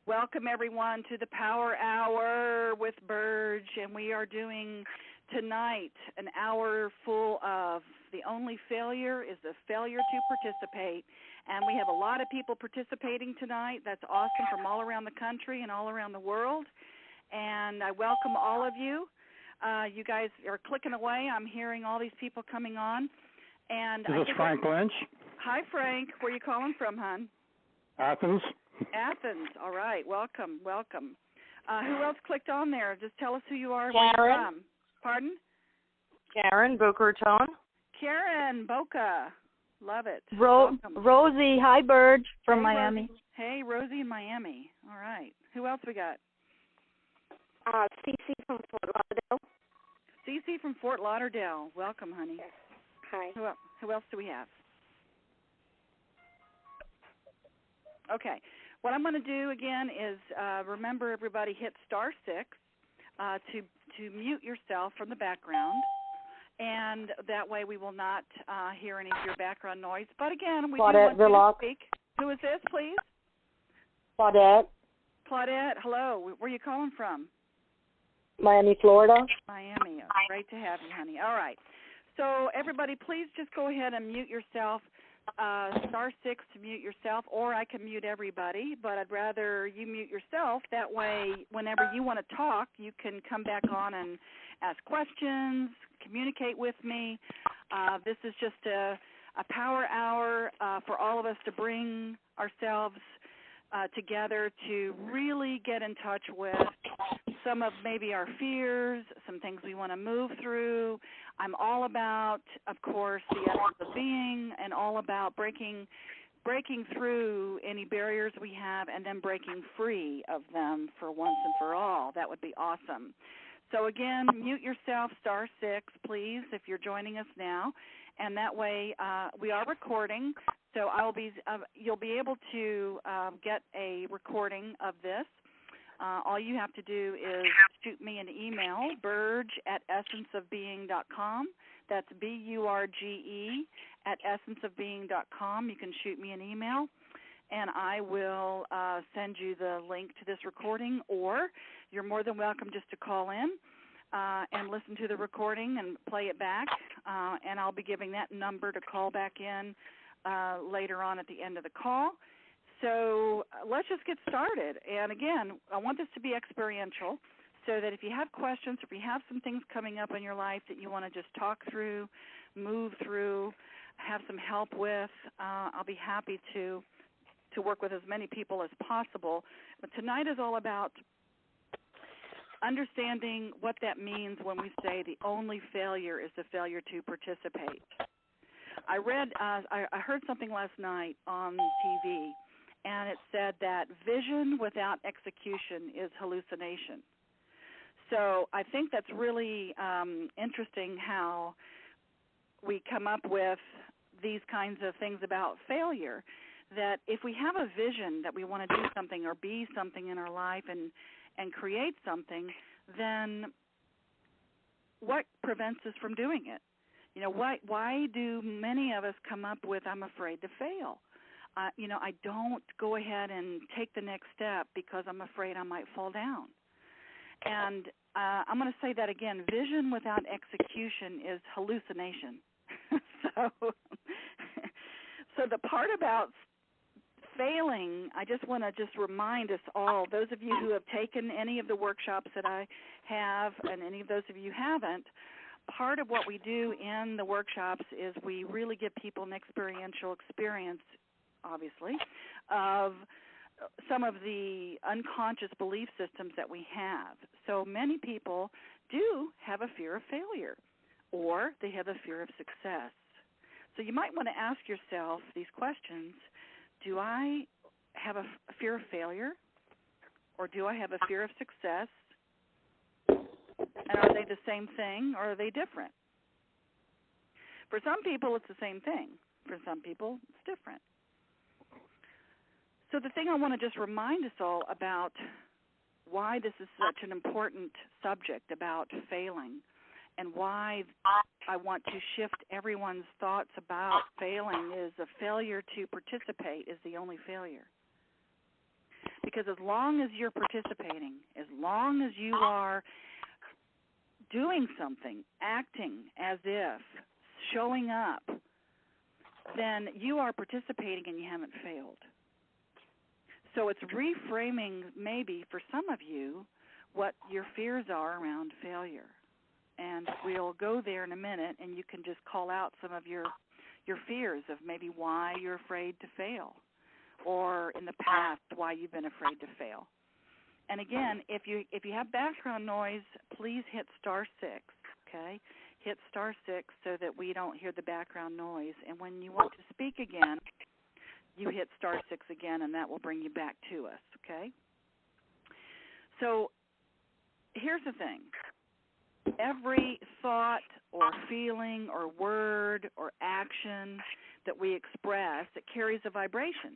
Welcome, everyone, to the Power Hour with Burge, and we are doing tonight an hour full of the only failure is the failure to participate, and we have a lot of people participating tonight. That's awesome, from all around the country and all around the world, and I welcome all of you. You guys are clicking away. I'm hearing all these people coming on. And Is this Frank Lynch? Hi, Frank. Where are you calling from, hon? Athens. Athens. All right. Welcome. Who else clicked on there? Just tell us who you are, Karen. where you're from. Pardon? Karen, Boca Raton. Karen, Boca. Love it. Rosie, hi, Burge, from hey, Miami. Rosie. Hey, Rosie in Miami. All right. Who else we got? Cece from Fort Lauderdale. Cece from Fort Lauderdale. Welcome, honey. Yes. Hi. Who else do we have? Okay. What I'm going to do again is remember, everybody, hit *6 to mute yourself from the background, and that way we will not hear any of your background noise. But again, we do want you to speak. Who is this, please? Claudette. Claudette, hello. Where are you calling from? Miami, Florida. Miami. Great to have you, honey. All right. So everybody, please just go ahead and mute yourself. *6 to mute yourself, or I can mute everybody, but I'd rather you mute yourself. That way, whenever you want to talk, you can come back on and ask questions, communicate with me. This is just a power hour for all of us to bring ourselves together to really get in touch with some of maybe our fears, some things we want to move through. I'm all about, of course, the essence of being, and all about breaking through any barriers we have and then breaking free of them for once and for all. That would be awesome. So again, mute yourself, *6, please, if you're joining us now. And that way we are recording, so you'll be able to get a recording of this. All you have to do is shoot me an email, burge@essenceofbeing.com. That's BURGE @essenceofbeing.com. You can shoot me an email, and I will send you the link to this recording, or you're more than welcome just to call in and listen to the recording and play it back, and I'll be giving that number to call back in later on at the end of the call. So let's just get started. And again, I want this to be experiential, so that if you have questions, if you have some things coming up in your life that you want to just talk through, move through, have some help with, I'll be happy to work with as many people as possible. But tonight is all about understanding what that means when we say the only failure is the failure to participate. I heard something last night on TV, and it said that vision without execution is hallucination. So I think that's really interesting how we come up with these kinds of things about failure, that if we have a vision that we want to do something or be something in our life and create something, then what prevents us from doing it? You know, why do many of us come up with, I'm afraid to fail? I don't go ahead and take the next step because I'm afraid I might fall down. And I'm going to say that again. Vision without execution is hallucination. So the part about failing, I just want to remind us all, those of you who have taken any of the workshops that I have, and any of those of you who haven't, part of what we do in the workshops is we really give people an experiential experience, obviously, of some of the unconscious belief systems that we have. So many people do have a fear of failure, or they have a fear of success. So you might want to ask yourself these questions. Do I have a fear of failure, or do I have a fear of success? And are they the same thing, or are they different? For some people, it's the same thing. For some people, it's different. So the thing I want to just remind us all about why this is such an important subject about failing, and why I want to shift everyone's thoughts about failing is a failure to participate is the only failure. Because as long as you're participating, as long as you are doing something, acting as if, showing up, then you are participating and you haven't failed. So it's reframing, maybe for some of you, what your fears are around failure. And we'll go there in a minute, and you can just call out some of your fears of maybe why you're afraid to fail, or in the past why you've been afraid to fail. And again, if you have background noise, please hit *6, okay? Hit *6 so that we don't hear the background noise. And when you want to speak again, you hit *6 again, and that will bring you back to us, okay? So here's the thing. Every thought or feeling or word or action that we express, it carries a vibration.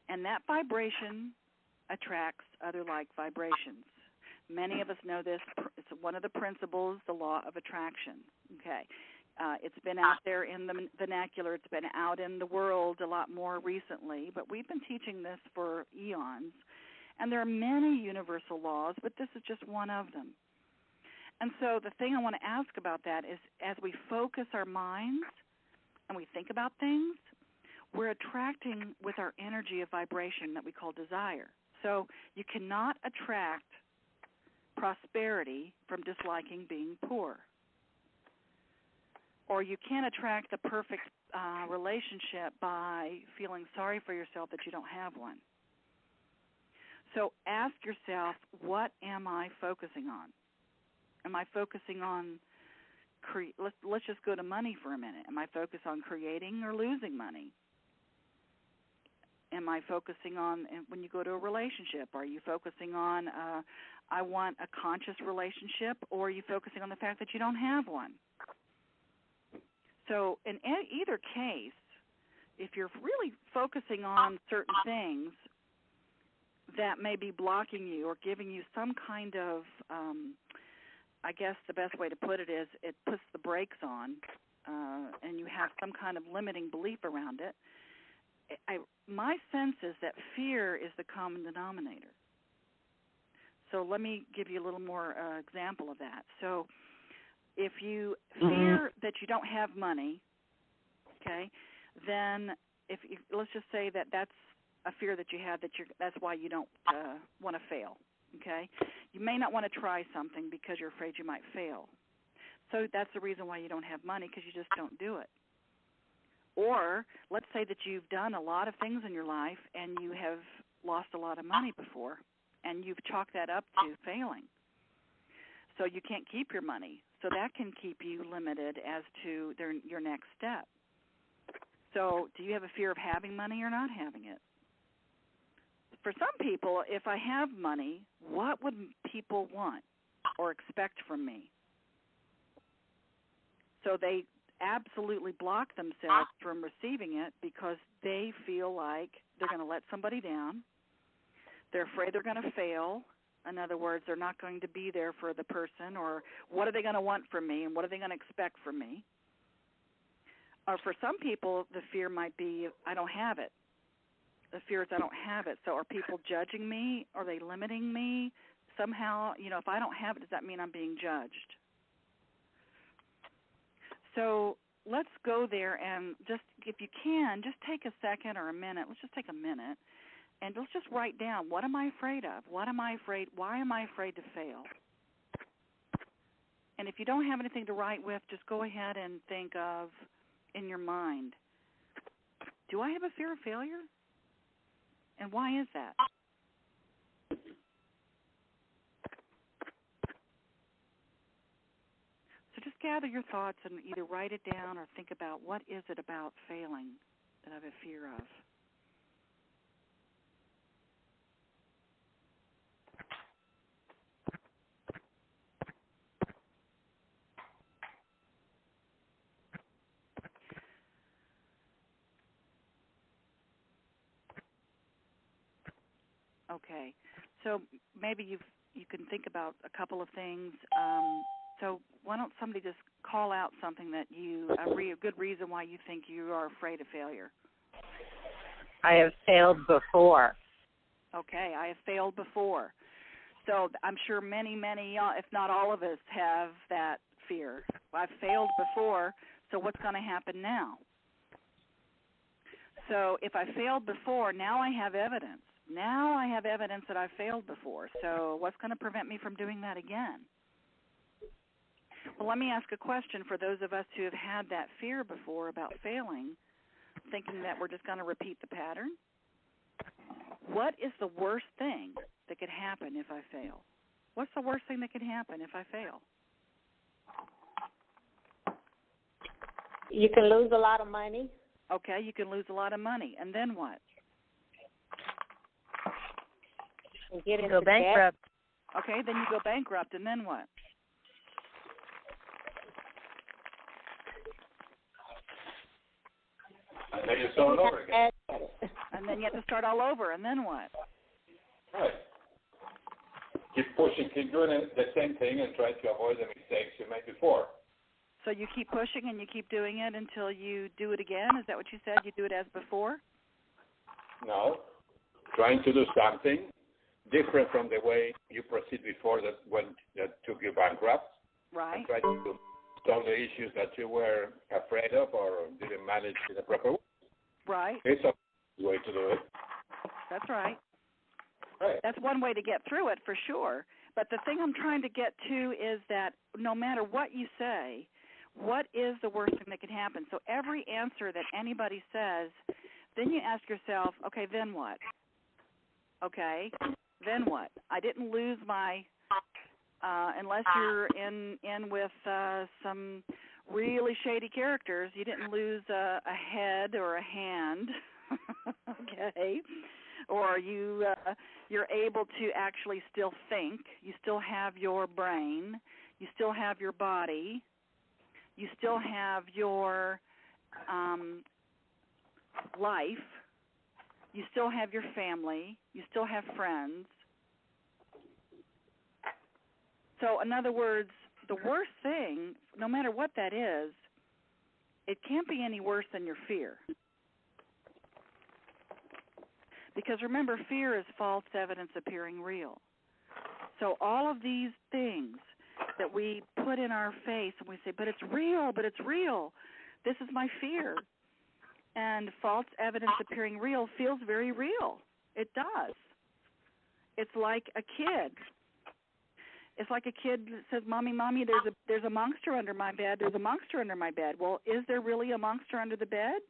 And that vibration attracts other like vibrations. Many of us know this. It's one of the principles, the law of attraction. Okay, it's been out there in the vernacular. It's been out in the world a lot more recently, but we've been teaching this for eons. And there are many universal laws, but this is just one of them. And so the thing I want to ask about that is, as we focus our minds and we think about things, we're attracting with our energy a vibration that we call desire. So you cannot attract prosperity from disliking being poor. Or you can't attract the perfect relationship by feeling sorry for yourself that you don't have one. So ask yourself, what am I focusing on? Am I focusing on, let's just go to money for a minute. Am I focused on creating or losing money? Am I focusing on, when you go to a relationship, are you focusing on, I want a conscious relationship, or are you focusing on the fact that you don't have one? So in either case, if you're really focusing on certain things that may be blocking you or giving you some kind of, I guess the best way to put it is it puts the brakes on, and you have some kind of limiting belief around it. My sense is that fear is the common denominator. So let me give you a little more example of that. So if you fear that you don't have money, okay, then let's just say that that's a fear that you have, that's why you don't want to fail, okay? You may not want to try something because you're afraid you might fail. So that's the reason why you don't have money, because you just don't do it. Or let's say that you've done a lot of things in your life and you have lost a lot of money before, and you've chalked that up to failing. So you can't keep your money. So that can keep you limited as to your next step. So do you have a fear of having money or not having it? For some people, if I have money, what would people want or expect from me? So they absolutely block themselves from receiving it because they feel like they're going to let somebody down. They're afraid they're going to fail. In other words, they're not going to be there for the person, or what are they going to want from me, and what are they going to expect from me? Or for some people, the fear might be, I don't have it. The fear is I don't have it. So are people judging me? Are they limiting me? Somehow, if I don't have it, does that mean I'm being judged? So let's go there and just, if you can, just take a second or a minute. Let's just take a minute, and let's just write down, what am I afraid of? What am I afraid? Why am I afraid to fail? And if you don't have anything to write with, just go ahead and think of, in your mind, do I have a fear of failure? And why is that? So just gather your thoughts and either write it down or think about, what is it about failing that I have a fear of? Okay, so maybe you can think about a couple of things. So why don't somebody just call out something that a good reason why you think you are afraid of failure? I have failed before. Okay, I have failed before. So I'm sure many, if not all of us, have that fear. I've failed before, so what's going to happen now? So if I failed before, now I have evidence. Now I have evidence that I failed before. So what's going to prevent me from doing that again? Well, let me ask a question for those of us who have had that fear before about failing, thinking that we're just going to repeat the pattern. What is the worst thing that could happen if I fail? What's the worst thing that could happen if I fail? You can lose a lot of money. Okay, you can lose a lot of money. And then what? You go bankrupt. Okay, then you go bankrupt, and then what? And then you start over again. And then you have to start all over, and then what? Right. Keep pushing, keep doing the same thing and try to avoid the mistakes you made before. So you keep pushing and you keep doing it until you do it again? Is that what you said? You do it as before? No. Trying to do something different from the way you proceed before that took you bankrupt. Right. And try to solve the issues that you were afraid of or didn't manage in the proper way. Right. It's a way to do it. That's right. Right. That's one way to get through it for sure. But the thing I'm trying to get to is that no matter what you say, what is the worst thing that could happen? So every answer that anybody says, then you ask yourself, okay, then what? Okay, then what? I didn't lose my, unless you're in with some really shady characters, you didn't lose a head or a hand, okay? Or you're able to actually still think. You still have your brain. You still have your body. You still have your life. You still have your family. You still have friends. So, in other words, the worst thing, no matter what that is, it can't be any worse than your fear. Because remember, fear is false evidence appearing real. So all of these things that we put in our face and we say, but it's real, but it's real. This is my fear. And false evidence appearing real feels very real. It does. It's like a kid. It's like a kid that says, Mommy, there's a monster under my bed. There's a monster under my bed. Well, is there really a monster under the bed?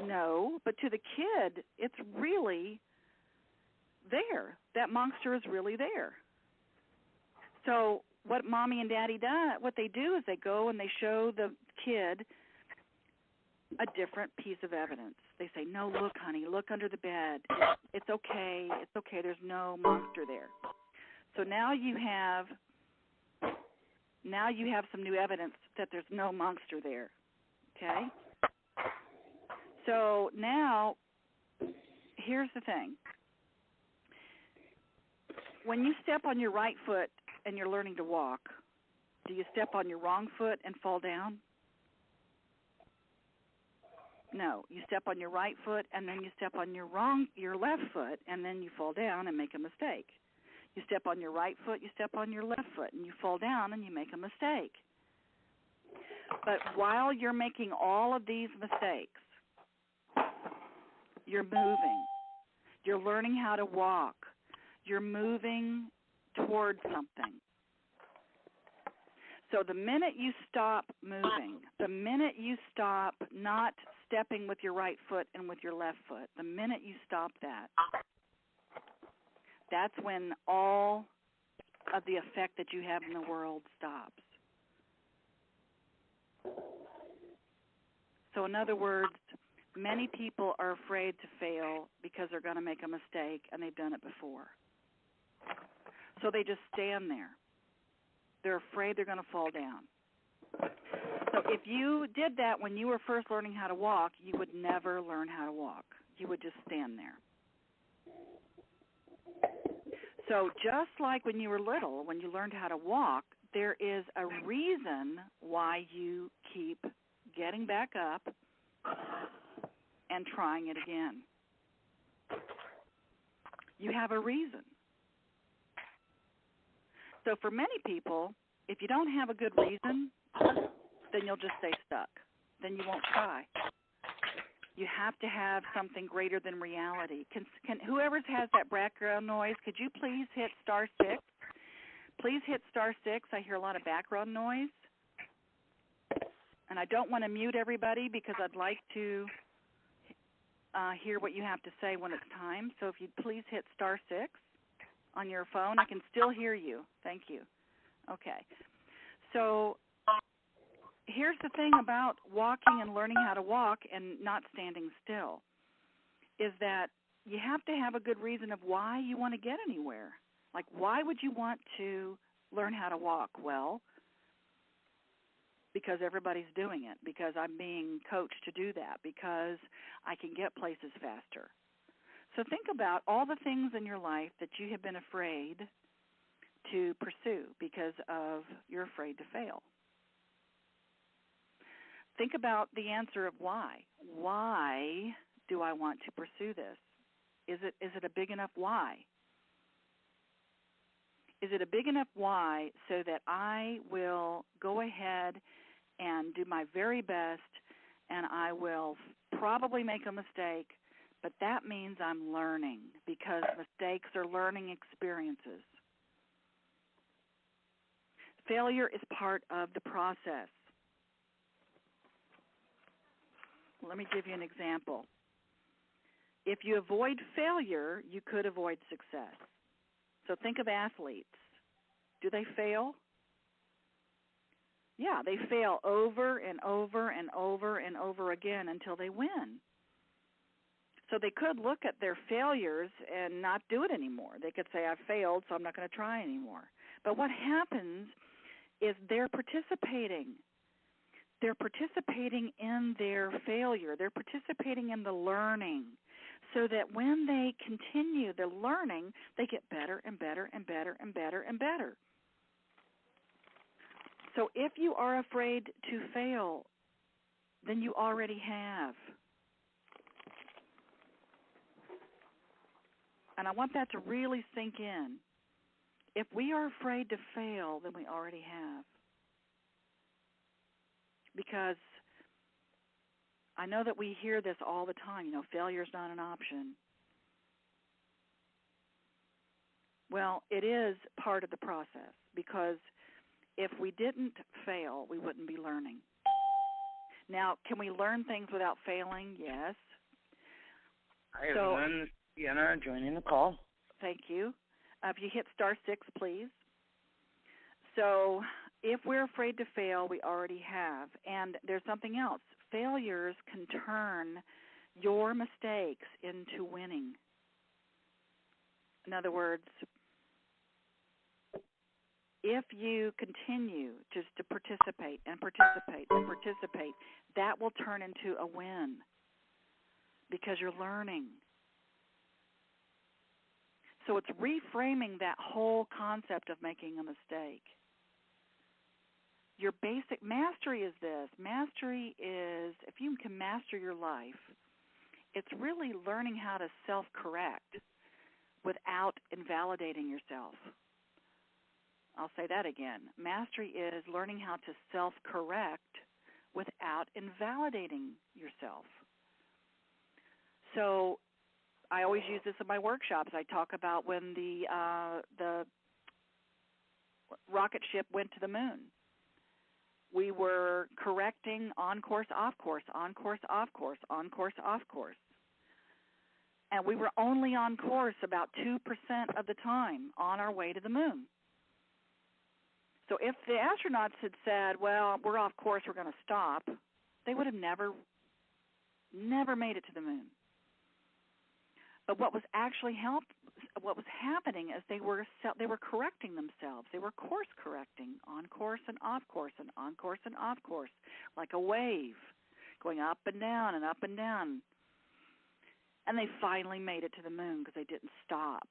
No, but to the kid, it's really there. That monster is really there. So what Mommy and Daddy do, what they do is they go and they show the kid a different piece of evidence. They say, no, look, honey, look under the bed. It's okay. It's okay. There's no monster there. So now you have some new evidence that there's no monster there. Okay? So now, here's the thing. When you step on your right foot and you're learning to walk, do you step on your wrong foot and fall down? No, you step on your right foot and then you step on your left foot and then you fall down and make a mistake. You step on your right foot, you step on your left foot, and you fall down and you make a mistake. But while you're making all of these mistakes, you're moving. You're learning how to walk. You're moving toward something. So the minute you stop moving, the minute you stop not stepping with your right foot and with your left foot, the minute you stop that, that's when all of the effect that you have in the world stops. So in other words, many people are afraid to fail because they're going to make a mistake and they've done it before. So they just stand there. They're afraid they're going to fall down. So if you did that when you were first learning how to walk, you would never learn how to walk. You would just stand there. So just like when you were little, when you learned how to walk, there is a reason why you keep getting back up and trying it again. You have a reason. So for many people, if you don't have a good reason, then you'll just stay stuck. Then you won't try. You have to have something greater than reality. Can whoever has that background noise, could you please hit *6? Please hit *6. I hear a lot of background noise. And I don't want to mute everybody because I'd like to hear what you have to say when it's time. So if you'd please hit *6 on your phone. I can still hear you. Thank you. Okay. So here's the thing about walking and learning how to walk and not standing still, is that you have to have a good reason of why you want to get anywhere. Like, why would you want to learn how to walk? Well, because everybody's doing it, because I'm being coached to do that, because I can get places faster. So think about all the things in your life that you have been afraid to pursue because of you're afraid to fail. Think about the answer of why. Why do I want to pursue this? Is it a big enough why? Is it a big enough why so that I will go ahead and do my very best, and I will probably make a mistake, but that means I'm learning, because mistakes are learning experiences. Failure is part of the process. Let me give you an example. If you avoid failure, you could avoid success. So think of athletes. Do they fail? Yeah, they fail over and over and over and over again until they win. So they could look at their failures and not do it anymore. They could say, I failed, so I'm not going to try anymore. But what happens is they're participating. They're participating in their failure. They're participating in the learning, so that when they continue the learning, they get better and better and better and better and better. So if you are afraid to fail, then you already have. And I want that to really sink in. If we are afraid to fail, then we already have. Because I know that we hear this all the time, failure's not an option. Well, it is part of the process, because if we didn't fail, we wouldn't be learning. Now, can we learn things without failing? Yes. Hi, everyone. Sienna joining the call. Thank you. If you hit *6, please. So if we're afraid to fail, we already have. And there's something else. Failures can turn your mistakes into winning. In other words, if you continue just to participate and participate and participate, that will turn into a win, because you're learning. So it's reframing that whole concept of making a mistake. Your basic mastery is this. Mastery is, if you can master your life, it's really learning how to self-correct without invalidating yourself. I'll say that again. Mastery is learning how to self-correct without invalidating yourself. So I always use this in my workshops. I talk about when the rocket ship went to the moon. We were correcting on course, off course, on course, off course, on course, off course. And we were only on course about 2% of the time on our way to the moon. So if the astronauts had said, well, we're off course, we're going to stop, they would have never made it to the moon. But what was happening is they were correcting themselves. They were course correcting, on course and off course and on course and off course, like a wave going up and down and up and down. And they finally made it to the moon because they didn't stop.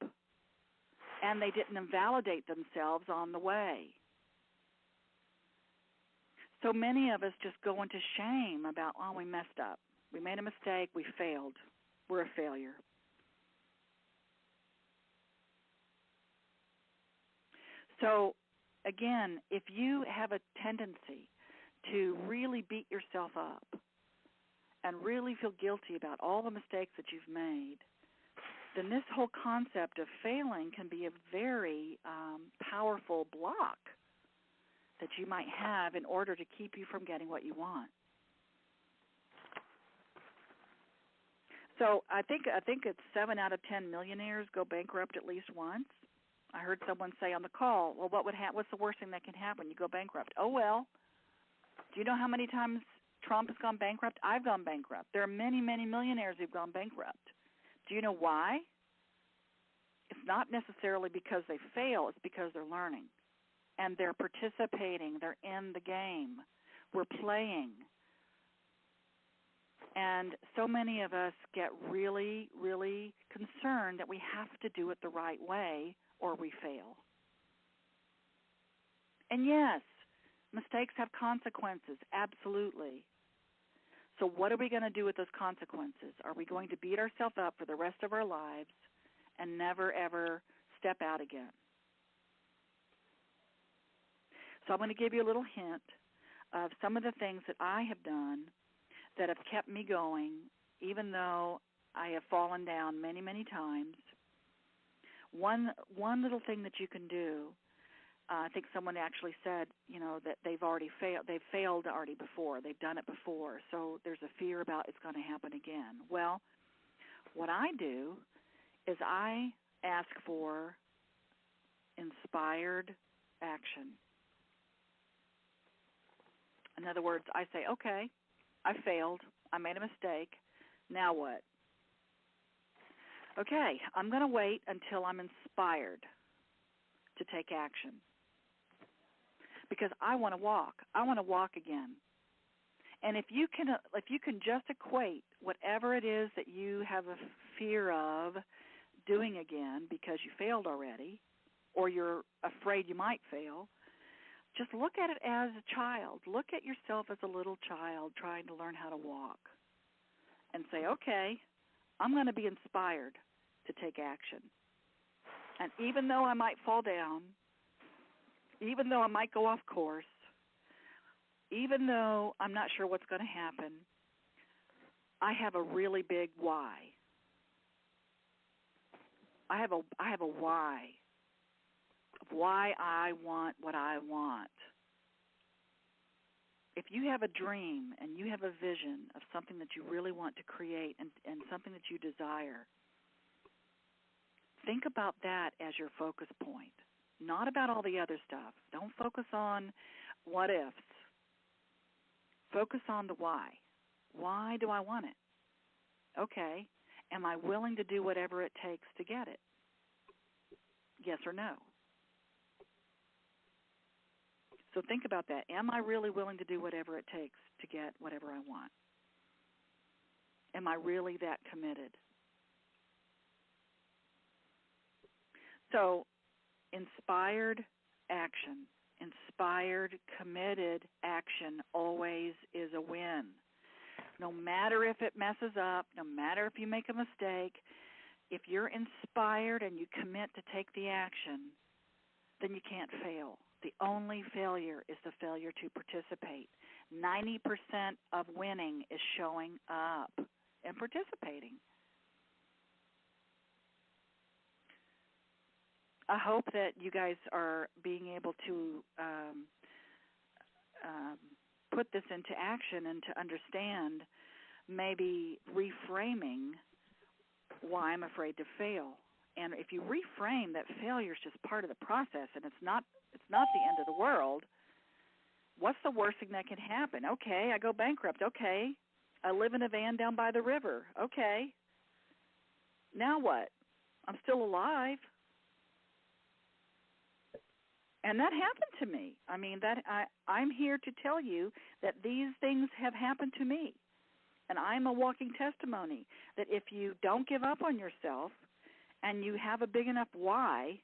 And they didn't invalidate themselves on the way. So many of us just go into shame about, oh, we messed up. We made a mistake. We failed. We're a failure. So, again, if you have a tendency to really beat yourself up and really feel guilty about all the mistakes that you've made, then this whole concept of failing can be a very powerful block that you might have in order to keep you from getting what you want. So I think it's 7 out of 10 millionaires go bankrupt at least once. I heard someone say on the call, well, what's the worst thing that can happen? You go bankrupt. Oh, well, do you know how many times Trump has gone bankrupt? I've gone bankrupt. There are many, many millionaires who've gone bankrupt. Do you know why? It's not necessarily because they fail. It's because they're learning. And they're participating. They're in the game. We're playing. And so many of us get really, really concerned that we have to do it the right way or we fail. And yes, mistakes have consequences, absolutely. So what are we going to do with those consequences? Are we going to beat ourselves up for the rest of our lives and never, ever step out again? So I'm going to give you a little hint of some of the things that I have done that have kept me going, even though I have fallen down many, many times. One little thing that you can do, I think someone actually said, that they've already failed. They've failed already before. They've done it before. So there's a fear about it's going to happen again. Well, what I do is I ask for inspired action. In other words, I say, okay, I failed. I made a mistake. Now what? Okay, I'm going to wait until I'm inspired to take action because I want to walk. I want to walk again. And if you can just equate whatever it is that you have a fear of doing again because you failed already or you're afraid you might fail, just look at it as a child. Look at yourself as a little child trying to learn how to walk and say, okay, I'm going to be inspired to take action. And even though I might fall down, even though I might go off course, even though I'm not sure what's going to happen, I have a really big why. I have a why of why I want what I want. If you have a dream and you have a vision of something that you really want to create and something that you desire, think about that as your focus point, not about all the other stuff. Don't focus on what ifs. Focus on the why. Why do I want it? Okay. Am I willing to do whatever it takes to get it? Yes or no? So think about that. Am I really willing to do whatever it takes to get whatever I want? Am I really that committed? So, inspired action, inspired, committed action always is a win. No matter if it messes up, no matter if you make a mistake, if you're inspired and you commit to take the action, then you can't fail. The only failure is the failure to participate. 90% of winning is showing up and participating. I hope that you guys are being able to put this into action and to understand maybe reframing why I'm afraid to fail. And if you reframe that failure is just part of the process and it's not the end of the world, what's the worst thing that can happen? Okay, I go bankrupt. Okay, I live in a van down by the river. Okay, now what? I'm still alive. And that happened to me. I mean, I'm here to tell you that these things have happened to me. And I'm a walking testimony that if you don't give up on yourself and you have a big enough why,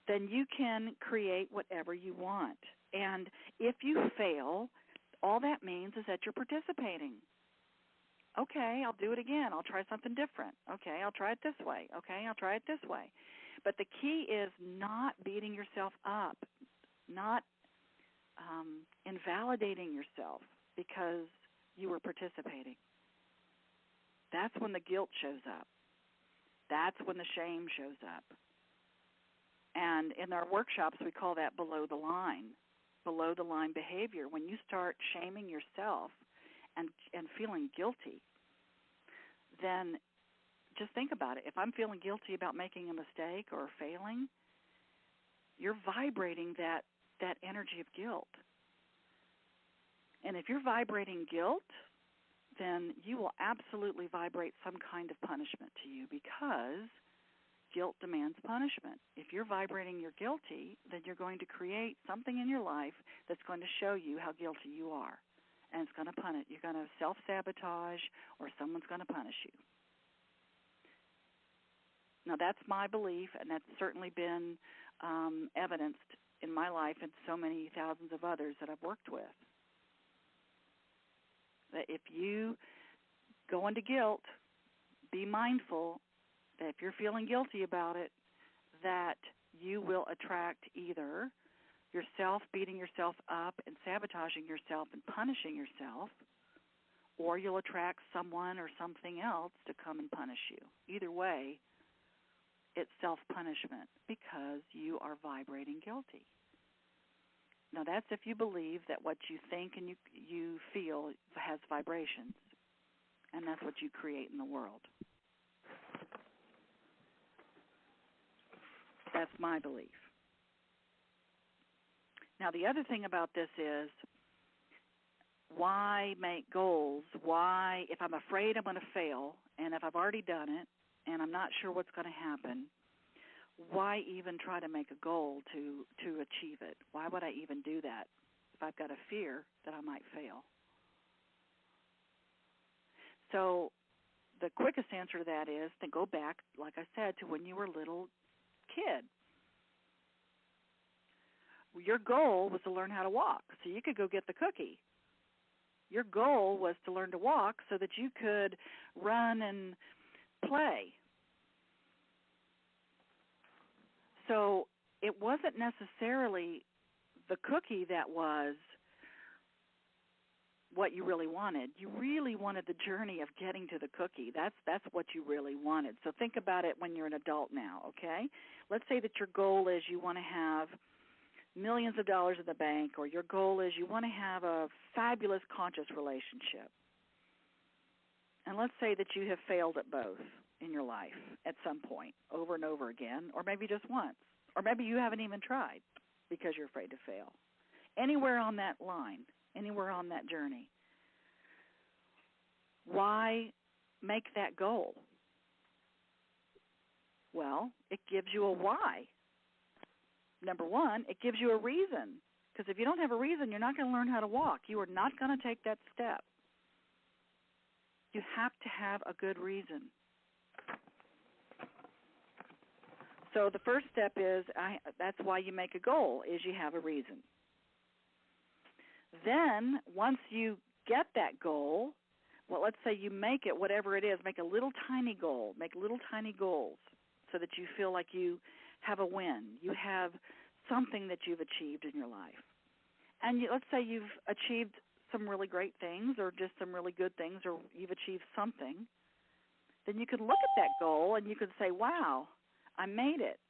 then you can create whatever you want. And if you fail, all that means is that you're participating. Okay, I'll do it again. I'll try something different. Okay, I'll try it this way. Okay, I'll try it this way. But the key is not beating yourself up, not invalidating yourself because you were participating. That's when the guilt shows up. That's when the shame shows up. And in our workshops, we call that below the line behavior. When you start shaming yourself and feeling guilty, then just think about it. If I'm feeling guilty about making a mistake or failing, you're vibrating that energy of guilt. And if you're vibrating guilt, then you will absolutely vibrate some kind of punishment to you, because guilt demands punishment. If you're vibrating you're guilty, then you're going to create something in your life that's going to show you how guilty you are. And it's going to punish. You're going to self-sabotage, or someone's going to punish you. Now, that's my belief, and that's certainly been evidenced in my life and so many thousands of others that I've worked with. That if you go into guilt, be mindful that if you're feeling guilty about it, that you will attract either yourself beating yourself up and sabotaging yourself and punishing yourself, or you'll attract someone or something else to come and punish you. Either way, it's self-punishment because you are vibrating guilty. Now, that's if you believe that what you think and you feel has vibrations, and that's what you create in the world. That's my belief. Now, the other thing about this is, why make goals? Why, if I'm afraid I'm going to fail, and if I've already done it, and I'm not sure what's going to happen, why even try to make a goal to achieve it? Why would I even do that if I've got a fear that I might fail? So the quickest answer to that is to go back, like I said, to when you were a little kid. Your goal was to learn how to walk, so you could go get the cookie. Your goal was to learn to walk so that you could run and play. So it wasn't necessarily the cookie that was what you really wanted. You really wanted the journey of getting to the cookie. That's what you really wanted. So think about it when you're an adult now, okay? Let's say that your goal is you want to have millions of dollars in the bank, or your goal is you want to have a fabulous conscious relationship. And let's say that you have failed at both in your life at some point, over and over again, or maybe just once, or maybe you haven't even tried because you're afraid to fail. Anywhere on that line, anywhere on that journey, why make that goal? Well, it gives you a why. Number one, it gives you a reason, because if you don't have a reason, you're not going to learn how to walk. You are not going to take that step. You have to have a good reason. So the first step is, that's why you make a goal, is you have a reason. Then once you get that goal, well, let's say you make it, whatever it is, make a little tiny goal, make little tiny goals so that you feel like you have a win. You have something that you've achieved in your life. And let's say you've achieved some really great things, or just some really good things, or you've achieved something. Then you can look at that goal and you can say, wow, I made it.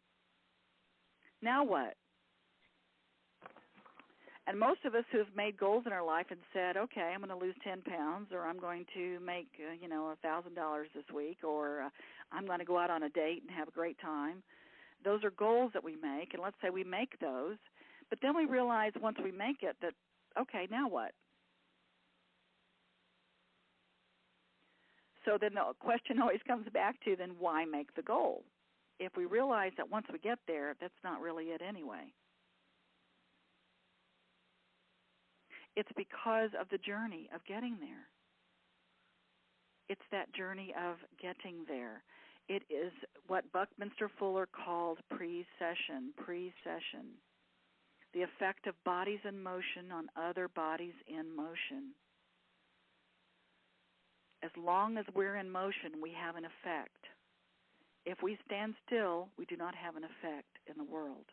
Now what? And most of us who have made goals in our life and said, okay, I'm going to lose 10 pounds, or I'm going to make, $1,000 this week, or I'm going to go out on a date and have a great time. Those are goals that we make, and let's say we make those, but then we realize once we make it that, okay, now what? So then the question always comes back to, then why make the goal? If we realize that once we get there, that's not really it anyway. It's because of the journey of getting there. It's that journey of getting there. It is what Buckminster Fuller called precession. The effect of bodies in motion on other bodies in motion. As long as we're in motion, we have an effect. If we stand still, we do not have an effect in the world.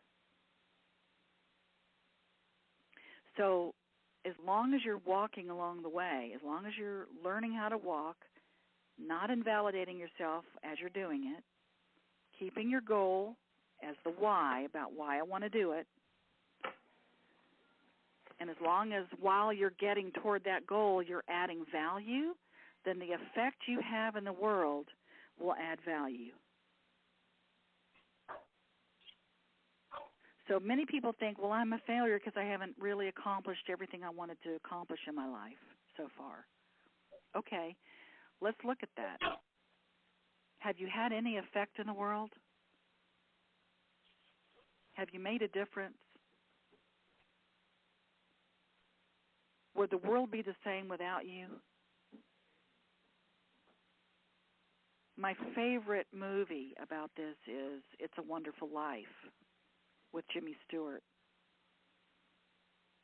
So as long as you're walking along the way, as long as you're learning how to walk, not invalidating yourself as you're doing it, keeping your goal as the why, about why I want to do it, and as long as while you're getting toward that goal you're adding value, then the effect you have in the world will add value. So many people think, well, I'm a failure because I haven't really accomplished everything I wanted to accomplish in my life so far. Okay, let's look at that. Have you had any effect in the world? Have you made a difference? Would the world be the same without you? My favorite movie about this is It's a Wonderful Life with Jimmy Stewart.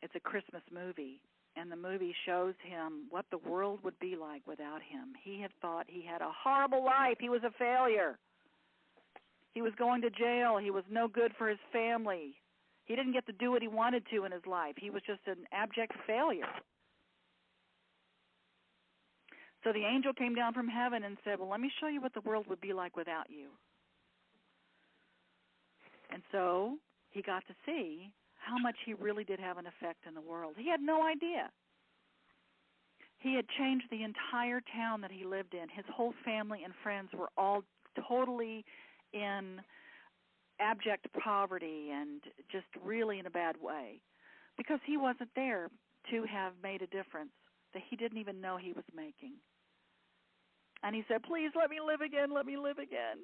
It's a Christmas movie, and the movie shows him what the world would be like without him. He had thought he had a horrible life. He was a failure. He was going to jail. He was no good for his family. He didn't get to do what he wanted to in his life. He was just an abject failure. So the angel came down from heaven and said, well, let me show you what the world would be like without you. And so he got to see how much he really did have an effect in the world. He had no idea. He had changed the entire town that he lived in. His whole family and friends were all totally in abject poverty and just really in a bad way because he wasn't there to have made a difference that he didn't even know he was making. And he said, please let me live again, let me live again.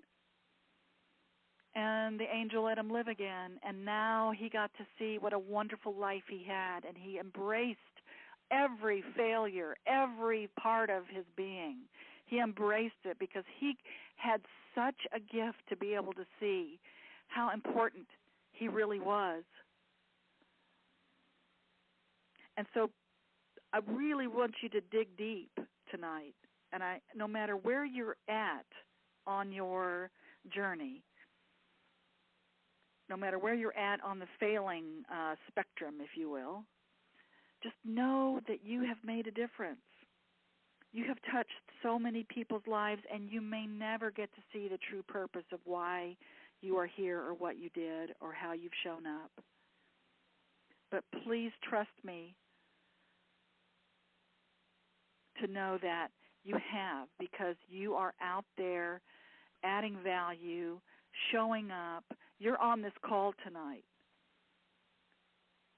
And the angel let him live again, and now he got to see what a wonderful life he had, and he embraced every failure, every part of his being. He embraced it because he had such a gift to be able to see how important he really was. And so I really want you to dig deep tonight. And no matter where you're at on your journey, no matter where you're at on the failing spectrum, if you will, just know that you have made a difference. You have touched so many people's lives, and you may never get to see the true purpose of why you are here or what you did or how you've shown up. But please trust me to know that you have, because you are out there adding value, showing up. You're on this call tonight.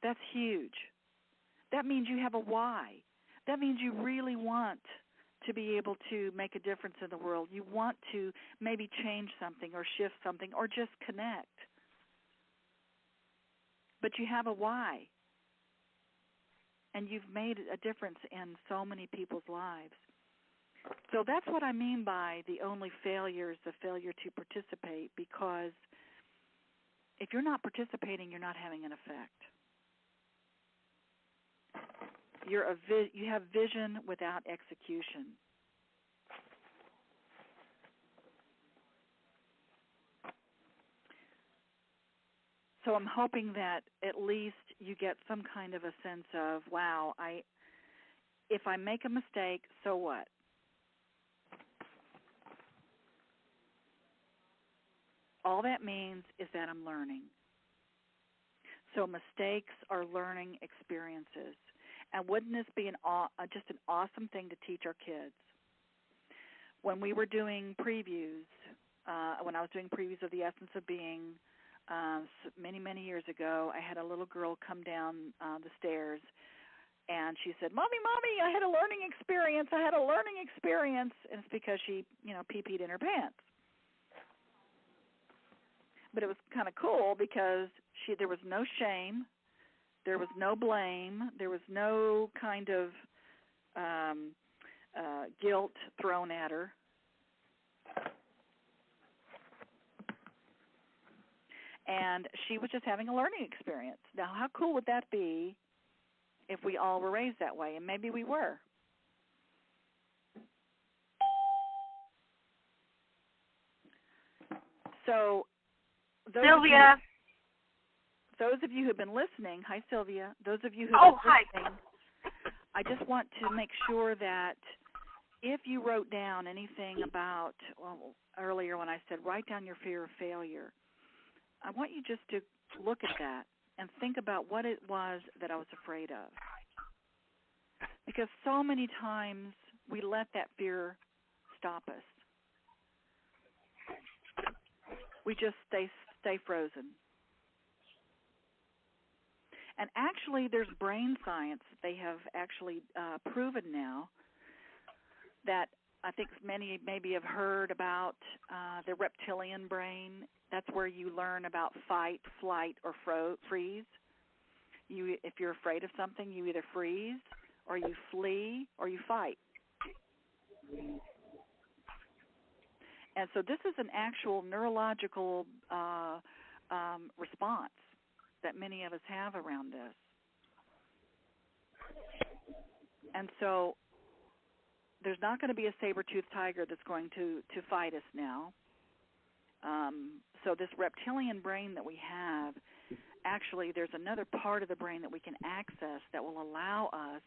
That's huge. That means you have a why. That means you really want to be able to make a difference in the world. You want to maybe change something or shift something or just connect. But you have a why. And you've made a difference in so many people's lives. So that's what I mean by the only failure is the failure to participate, because if you're not participating, you're not having an effect. You have vision without execution. So I'm hoping that at least you get some kind of a sense of, wow, if I make a mistake, so what? All that means is that I'm learning. So mistakes are learning experiences. And wouldn't this be just an awesome thing to teach our kids? When we were doing previews, when I was doing previews of The Essence of Being many, many years ago, I had a little girl come down the stairs, and she said, Mommy, I had a learning experience. I had a learning experience. And it's because she, pee-peed in her pants. But it was kind of cool because there was no shame, there was no blame, there was no kind of guilt thrown at her. And she was just having a learning experience. Now, how cool would that be if we all were raised that way? And maybe we were. So, Sylvia. Those of you who've been listening, hi Sylvia. Those of you who've been listening, I just want to make sure that if you wrote down anything about, earlier when I said write down your fear of failure, I want you just to look at that and think about what it was that I was afraid of. Because so many times we let that fear stop us. We just stay frozen. And actually, there's brain science that they have actually proven now that I think many maybe have heard about the reptilian brain. That's where you learn about fight, flight, or freeze. If you're afraid of something, you either freeze, or you flee, or you fight. And so this is an actual neurological response that many of us have around this. And so there's not going to be a saber-toothed tiger that's going to fight us now. So this reptilian brain that we have, actually there's another part of the brain that we can access that will allow us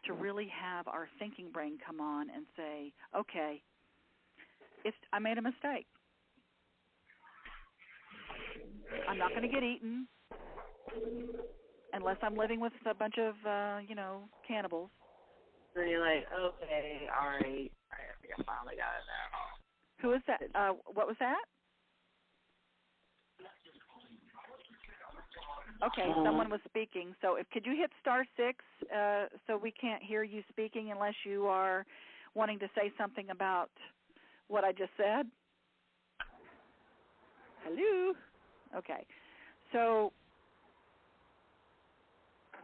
to really have our thinking brain come on and say, okay, I made a mistake. I'm not going to get eaten unless I'm living with a bunch of, cannibals. So you're like, okay, all right, I think I finally got it now. Who is that? What was that? Okay, someone was speaking. So could you hit *6 so we can't hear you speaking unless you are wanting to say something about what I just said? Hello? Okay. So,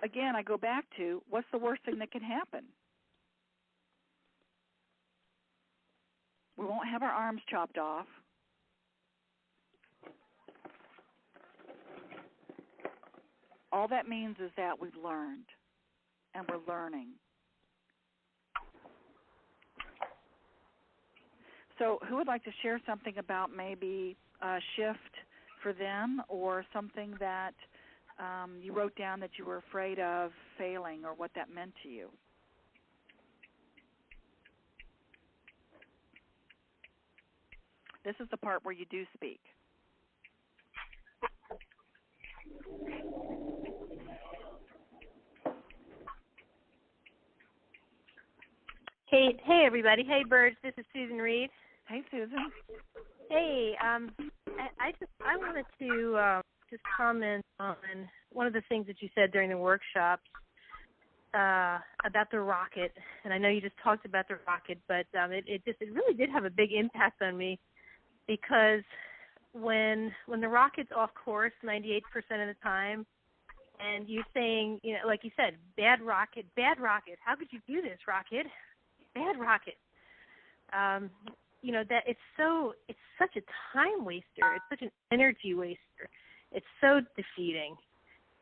again, I go back to what's the worst thing that can happen? We won't have our arms chopped off. All that means is that we've learned, and we're learning. So who would like to share something about maybe a shift for them or something that you wrote down that you were afraid of failing or what that meant to you? This is the part where you do speak. Hey, everybody. Hey, Birds. This is Susan Reed. Hey, Susan. Hey, I wanted to just comment on one of the things that you said during the workshops about the rocket, and I know you just talked about the rocket, but it really did have a big impact on me because when the rocket's off course 98% of the time, and you're saying, like you said, bad rocket, how could you do this, rocket? Bad rocket. That it's such a time waster. It's such an energy waster. It's so defeating,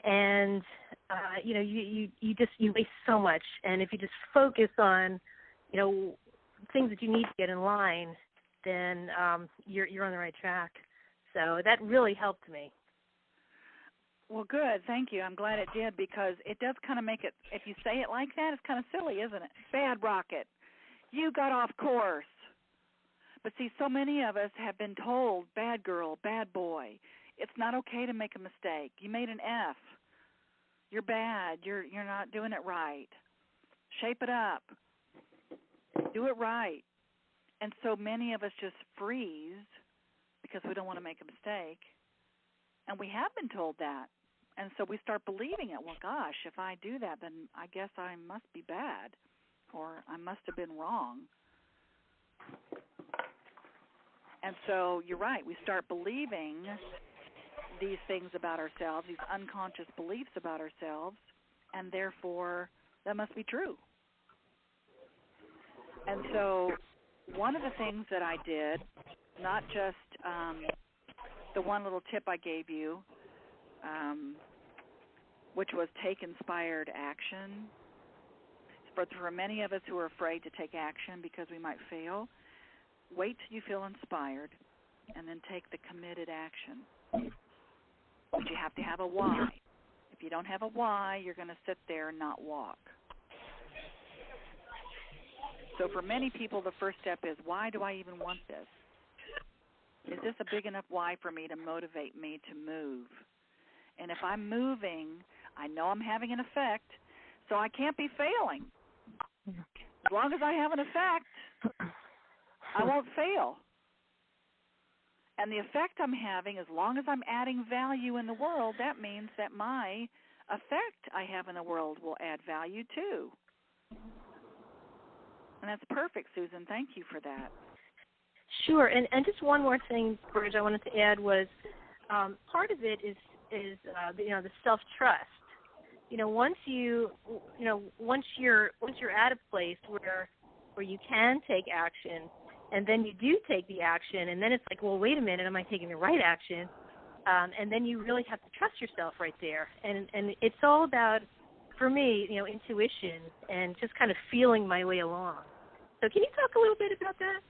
and you waste so much. And if you just focus on things that you need to get in line, then you're on the right track. So that really helped me. Well, good. Thank you. I'm glad it did because it does kind of make it, if you say it like that, it's kind of silly, isn't it? Bad rocket. You got off course. But see, so many of us have been told, bad girl, bad boy. It's not okay to make a mistake. You made an F. You're bad. You're not doing it right. Shape it up. Do it right. And so many of us just freeze because we don't want to make a mistake. And we have been told that. And so we start believing it. Well, gosh, if I do that, then I guess I must be bad or I must have been wrong. And so you're right. We start believing these things about ourselves, these unconscious beliefs about ourselves, and therefore that must be true. And so one of the things that I did, not just the one little tip I gave you, which was take inspired action. But for many of us who are afraid to take action because we might fail, wait till you feel inspired. and then take the committed action. But you have to have a why. If you don't have a why, you're going to sit there and not walk. So for many people, the first step is, why do I even want this? Is this a big enough why for me to motivate me to move? And if I'm moving, I know I'm having an effect, so I can't be failing. As long as I have an effect, I won't fail. And the effect I'm having, as long as I'm adding value in the world, that means that my effect I have in the world will add value too. And that's perfect, Susan. Thank you for that. Sure. And just one more thing, Bridge, I wanted to add was part of it is the self-trust. Once you're at a place where you can take action, and then you do take the action, and then it's like, well, wait a minute, am I taking the right action? And then you really have to trust yourself right there. And it's all about, for me, intuition and just kind of feeling my way along. So can you talk a little bit about that?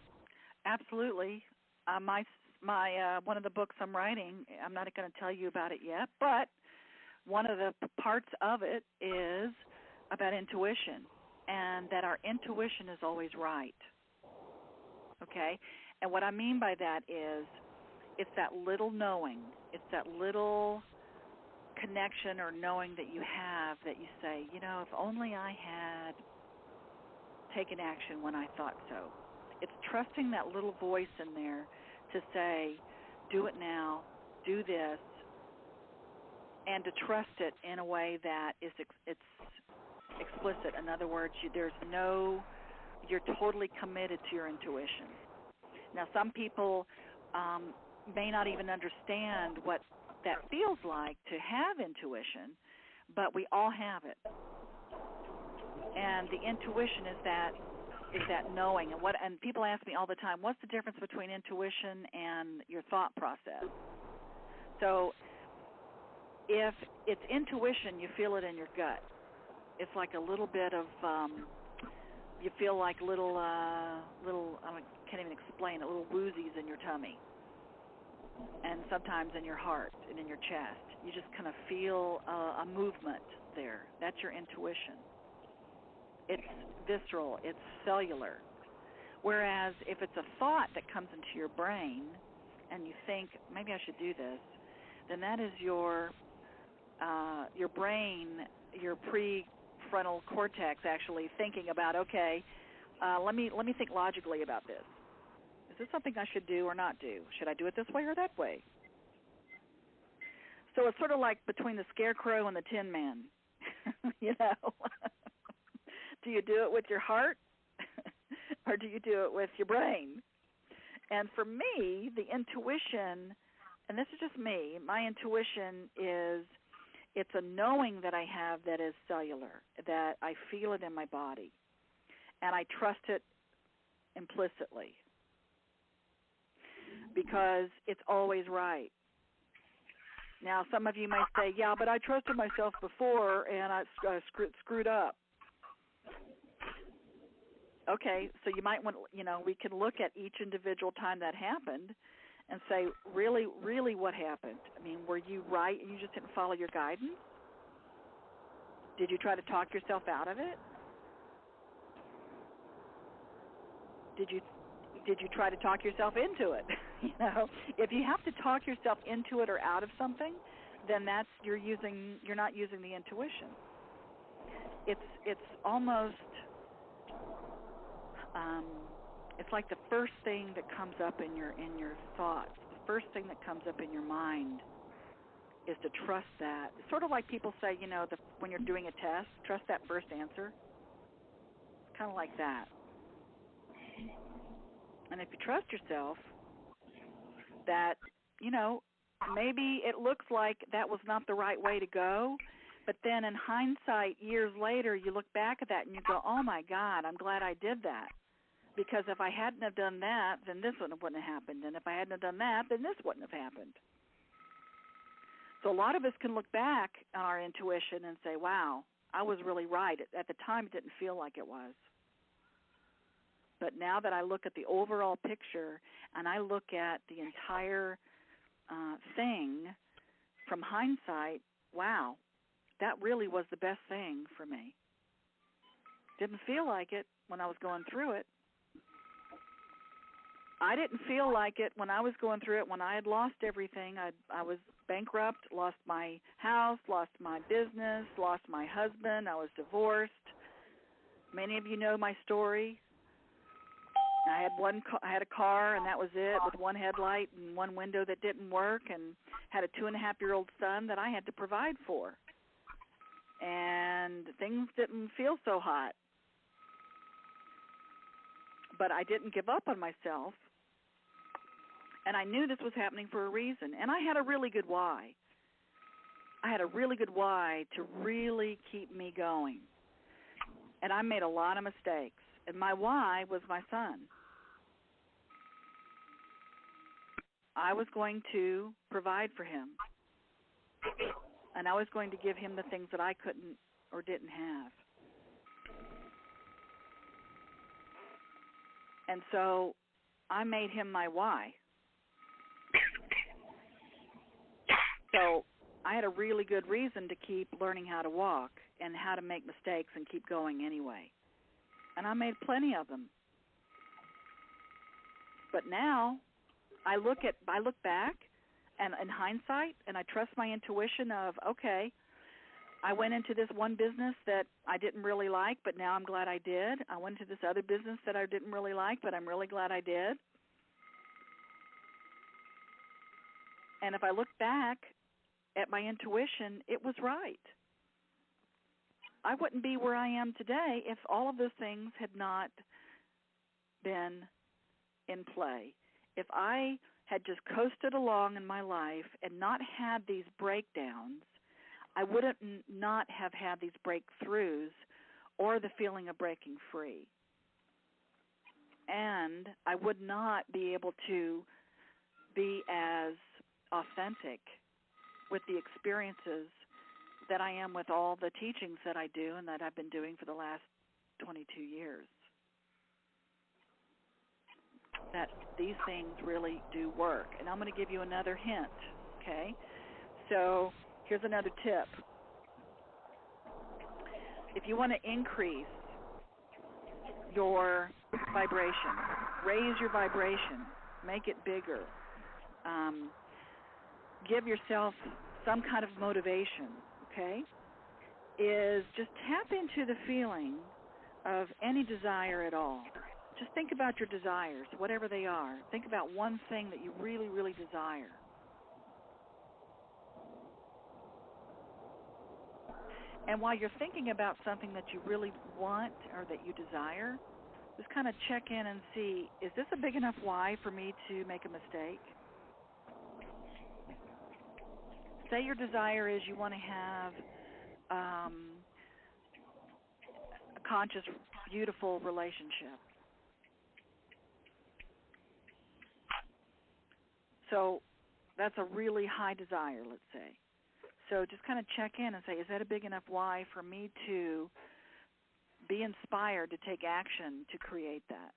Absolutely. My one of the books I'm writing, I'm not going to tell you about it yet, but one of the parts of it is about intuition, and that our intuition is always right. Okay? And what I mean by that is it's that little knowing. It's that little connection or knowing that you have that you say, if only I had taken action when I thought so. It's trusting that little voice in there to say, do it now, do this, and to trust it in a way that it's explicit. In other words, you're totally committed to your intuition. Now, some people may not even understand what that feels like to have intuition, but we all have it. And the intuition is that knowing. And people ask me all the time, what's the difference between intuition and your thought process? So if it's intuition, you feel it in your gut. It's like a little bit of, you feel like little, I can't even explain it, little woozies in your tummy. And sometimes in your heart and in your chest. You just kind of feel a movement there. That's your intuition. It's visceral. It's cellular. Whereas if it's a thought that comes into your brain and you think, maybe I should do this, then that is your brain, your prefrontal cortex actually thinking about, okay, let me think logically about this. Is this something I should do or not do? Should I do it this way or that way? So it's sort of like between the Scarecrow and the Tin Man, Do you do it with your heart or do you do it with your brain? And for me, the intuition, and this is just me, my intuition is it's a knowing that I have that is cellular, that I feel it in my body, and I trust it implicitly because it's always right. Now, some of you might say, yeah, but I trusted myself before and I screwed up. Okay, so you might want, we can look at each individual time that happened and say, really, really what happened? I mean, were you right and you just didn't follow your guidance? Did you try to talk yourself out of it? Did you try to talk yourself into it? If you have to talk yourself into it or out of something, then you're not using the intuition. It's almost it's like the first thing that comes up in your thoughts, the first thing that comes up in your mind is to trust that. It's sort of like people say, when you're doing a test, trust that first answer. It's kind of like that. And if you trust yourself that, maybe it looks like that was not the right way to go, but then in hindsight, years later, you look back at that and you go, oh, my God, I'm glad I did that. Because if I hadn't have done that, then this wouldn't have happened. And if I hadn't have done that, then this wouldn't have happened. So a lot of us can look back on our intuition and say, wow, I was really right. At the time, it didn't feel like it was. But now that I look at the overall picture and I look at the entire thing from hindsight, wow, that really was the best thing for me. Didn't feel like it when I was going through it. I didn't feel like it when I was going through it, when I had lost everything. I was bankrupt, lost my house, lost my business, lost my husband. I was divorced. Many of you know my story. I had a car, and that was it, with one headlight and one window that didn't work, and had a 2.5-year-old son that I had to provide for. And things didn't feel so hot. But I didn't give up on myself. And I knew this was happening for a reason. And I had a really good why. I had a really good why to really keep me going. And I made a lot of mistakes. And my why was my son. I was going to provide for him. And I was going to give him the things that I couldn't or didn't have. And so I made him my why. So I had a really good reason to keep learning how to walk and how to make mistakes and keep going anyway. And I made plenty of them. But now I look back and in hindsight, and I trust my intuition of, okay, I went into this one business that I didn't really like, but now I'm glad I did. I went into this other business that I didn't really like, but I'm really glad I did. And if I look back at my intuition, it was right. I wouldn't be where I am today if all of those things had not been in play. If I had just coasted along in my life and not had these breakdowns, I wouldn't not have had these breakthroughs or the feeling of breaking free. And I would not be able to be as authentic with the experiences that I am with all the teachings that I do and that I've been doing for the last 22 years. That these things really do work. And I'm going to give you another hint, okay? So here's another tip. If you want to increase your vibration, raise your vibration, make it bigger, give yourself some kind of motivation, okay, is just tap into the feeling of any desire at all. Just think about your desires, whatever they are. Think about one thing that you really, really desire. And while you're thinking about something that you really want or that you desire, just kind of check in and see, is this a big enough why for me to make a mistake? Say your desire is you want to have a conscious, beautiful relationship. So that's a really high desire, let's say. So just kind of check in and say, is that a big enough why for me to be inspired to take action to create that?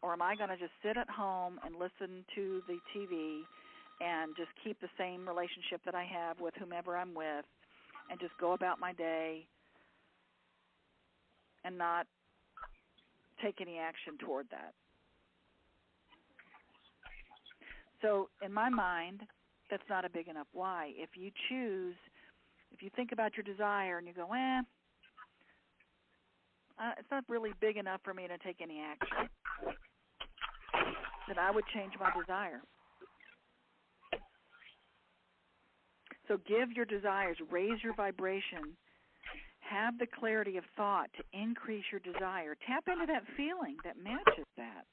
Or am I going to just sit at home and listen to the TV and just keep the same relationship that I have with whomever I'm with and just go about my day and not take any action toward that? So in my mind, that's not a big enough why. If you think about your desire and you go, it's not really big enough for me to take any action, then I would change my desire. So give your desires, raise your vibration, have the clarity of thought to increase your desire. Tap into that feeling that matches that.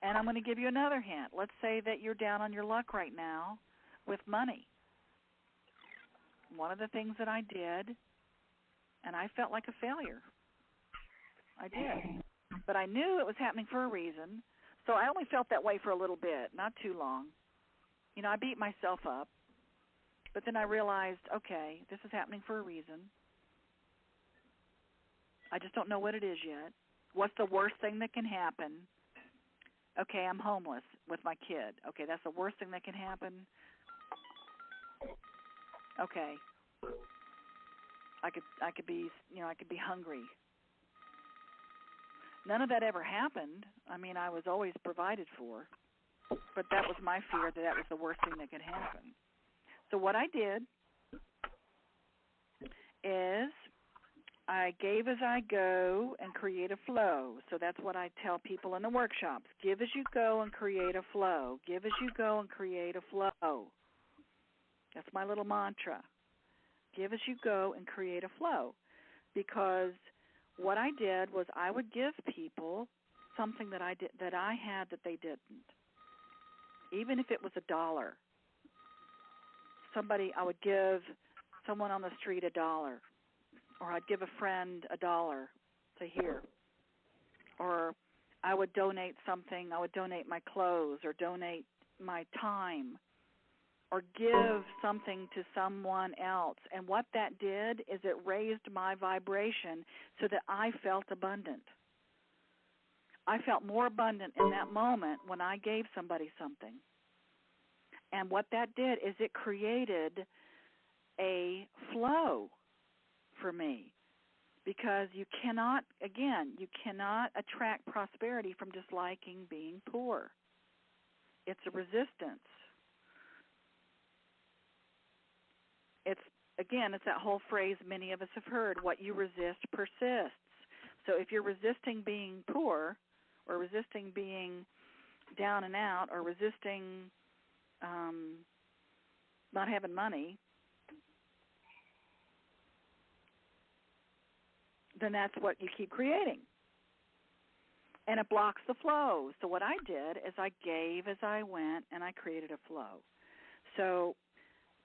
And I'm going to give you another hint. Let's say that you're down on your luck right now with money. One of the things that I did, and I felt like a failure. I did. But I knew it was happening for a reason, so I only felt that way for a little bit, not too long. You know, I beat myself up, but then I realized, okay, this is happening for a reason. I just don't know what it is yet. What's the worst thing that can happen? Okay, I'm homeless with my kid. Okay, that's the worst thing that can happen. Okay. I could be hungry. None of that ever happened. I mean, I was always provided for. But that was my fear, that was the worst thing that could happen. So what I did is I gave as I go and create a flow. So that's what I tell people in the workshops. Give as you go and create a flow. Give as you go and create a flow. That's my little mantra. Give as you go and create a flow. Because what I did was I would give people something that I had that they didn't. Even if it was $1. I would give someone on the street $1. Or I'd give a friend $1 to here. Or I would donate something. I would donate my clothes or donate my time or give something to someone else. And what that did is it raised my vibration so that I felt abundant. I felt more abundant in that moment when I gave somebody something. And what that did is it created a flow for me, because you cannot attract prosperity from disliking being poor. It's a resistance. It's that whole phrase many of us have heard, what you resist persists. So if you're resisting being poor or resisting being down and out or resisting not having money, then that's what you keep creating. And it blocks the flow. So what I did is I gave as I went, and I created a flow. So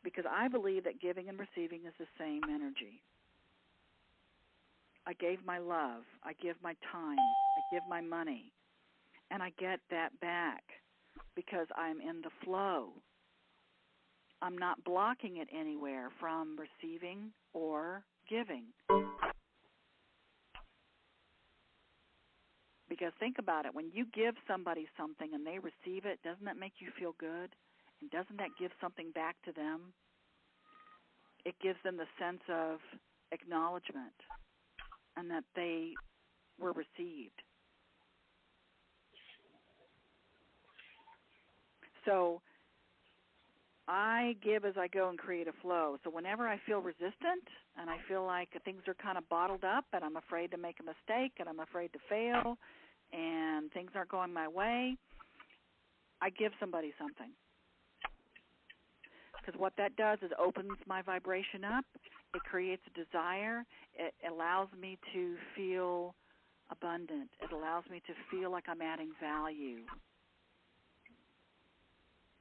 because I believe that giving and receiving is the same energy. I gave my love. I give my time. I give my money. And I get that back because I'm in the flow. I'm not blocking it anywhere from receiving or giving. Because think about it, when you give somebody something and they receive it, doesn't that make you feel good? And doesn't that give something back to them? It gives them the sense of acknowledgement and that they were received. So I give as I go and create a flow. So whenever I feel resistant and I feel like things are kind of bottled up and I'm afraid to make a mistake and I'm afraid to fail and things aren't going my way, I give somebody something. Because what that does is opens my vibration up. It creates a desire. It allows me to feel abundant. It allows me to feel like I'm adding value.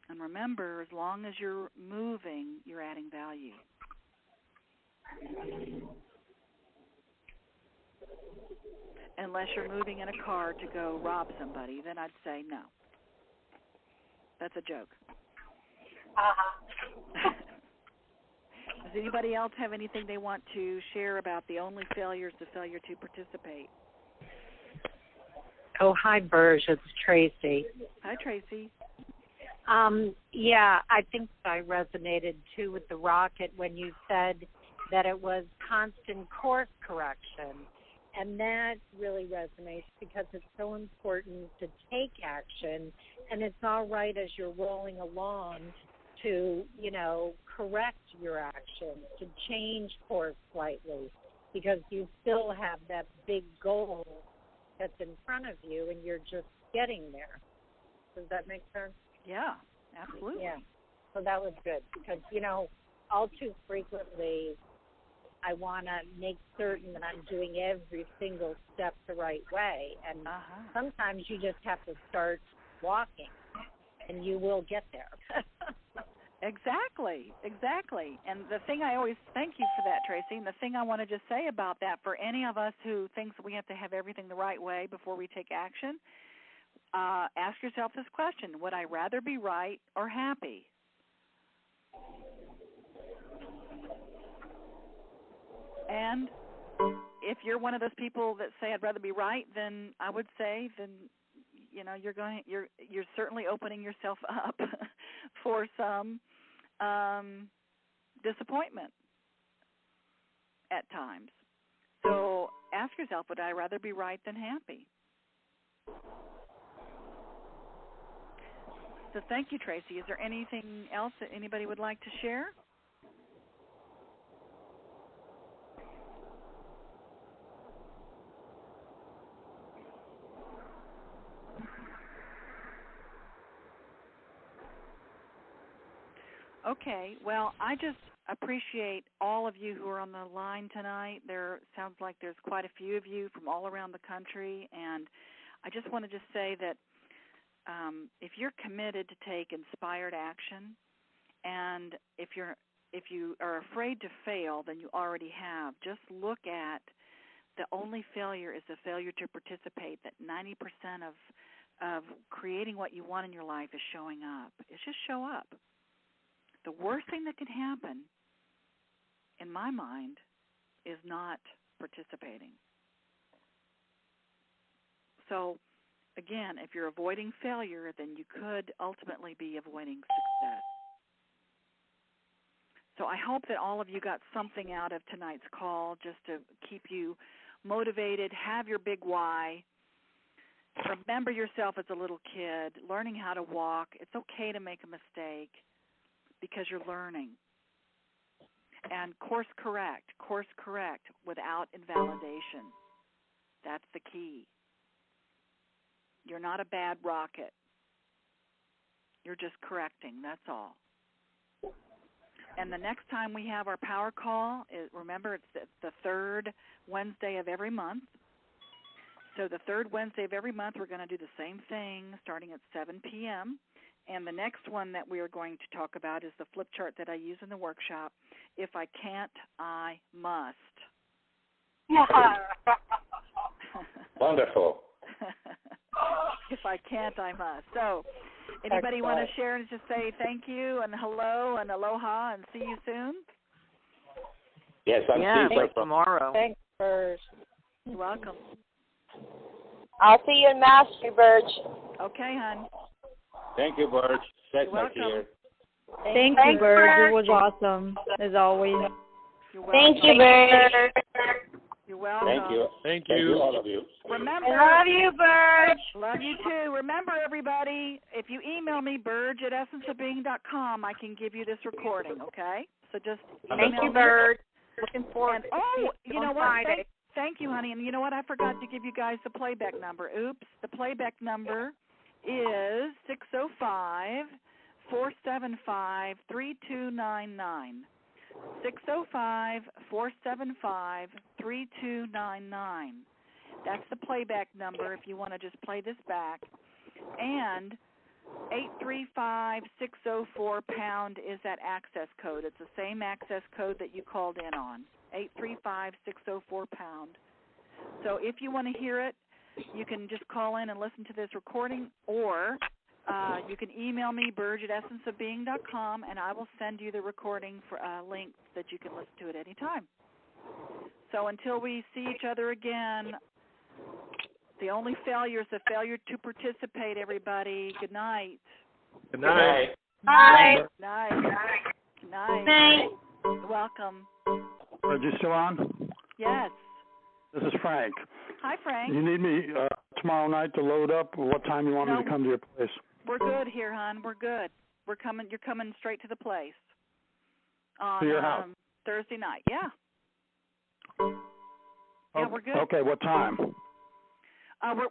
And remember, as long as you're moving, you're adding value. Unless you're moving in a car to go rob somebody, then I'd say no. That's a joke. Does anybody else have anything they want to share about the only failure is the failure to participate? Oh, hi, Burge. It's Tracy. Hi, Tracy. Yeah, I think I resonated, too, with the rocket when you said that it was constant course correction. And that really resonates because it's so important to take action, and it's all right as you're rolling along to, correct your actions, to change course slightly, because you still have that big goal that's in front of you, and you're just getting there. Does that make sense? Yeah, absolutely. Yeah, so that was good because, all too frequently I want to make certain that I'm doing every single step the right way, and sometimes you just have to start walking, and you will get there. Exactly. And the thing I always thank you for that, Tracy, and the thing I want to just say about that for any of us who thinks we have to have everything the right way before we take action, ask yourself this question: would I rather be right or happy? And if you're one of those people that say I'd rather be right, then I would say you're certainly opening yourself up for some disappointment at times. So ask yourself, would I rather be right than happy? So thank you, Tracy. Is there anything else that anybody would like to share? Okay, well, I just appreciate all of you who are on the line tonight. There sounds like there's quite a few of you from all around the country, and I just wanted to say that if you're committed to take inspired action, and if you are afraid to fail, then you already have. Just look at the only failure is the failure to participate, that 90% of creating what you want in your life is showing up. It's just show up. The worst thing that can happen, in my mind, is not participating. So, again, if you're avoiding failure, then you could ultimately be avoiding success. So I hope that all of you got something out of tonight's call just to keep you motivated, have your big why. Remember yourself as a little kid, learning how to walk. It's okay to make a mistake because you're learning. And course correct without invalidation. That's the key. You're not a bad rocket. You're just correcting, that's all. And the next time we have our power call, remember it's the third Wednesday of every month. So the third Wednesday of every month, we're going to do the same thing starting at 7 p.m., and the next one that we are going to talk about is the flip chart that I use in the workshop. If I can't, I must. Wonderful. If I can't, I must. So anybody want to share and just say thank you and hello and aloha and see you soon? Yes, I'm seeing you tomorrow. Thanks, Burge. You're welcome. I'll see you in Mastery, Burge. Okay, hon. Thank you, Burge. That's my welcome. here. Thank you, Burge. It was awesome, as always. You're welcome. Thank you, Burge. You're welcome. Thank you. Thank you, all of you. Remember, I love you, Burge. Love you too. Remember, everybody, if you email me, burge@essenceofbeing.com, I can give you this recording, okay? So just email Thank you, me. Burge. Looking forward to you know what? Thank you, honey. And you know what? I forgot to give you guys the playback number. Oops. The playback number is 605-475-3299. 605-475-3299. That's the playback number if you want to just play this back. And 835-604-POUND is that access code. It's the same access code that you called in on, 835-604-POUND. So if you want to hear it, you can just call in and listen to this recording, or you can email me, burge@essenceofbeing.com, and I will send you the recording for link that you can listen to at any time. So until we see each other again, the only failure is the failure to participate, everybody. Good night. Good night. Bye. Good night. Good night. Good night. You're welcome. Are you still on? Yes. This is Frank. Hi, Frank. You need me tomorrow night to load up, or what time you want me to come to your place? We're good here, hon. We're good. We're coming. You're coming straight to the place on to your house. Thursday night. Yeah. Yeah, we're good. Okay, what time?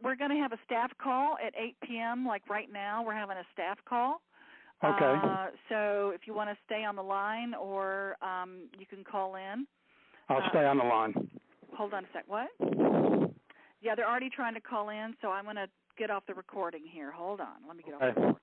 We're going to have a staff call at 8 p.m. Like right now, we're having a staff call. Okay. So if you want to stay on the line, or you can call in. I'll stay on the line. Hold on a sec. What? Yeah, they're already trying to call in, so I'm going to get off the recording here. Hold on. Let me get off the recording.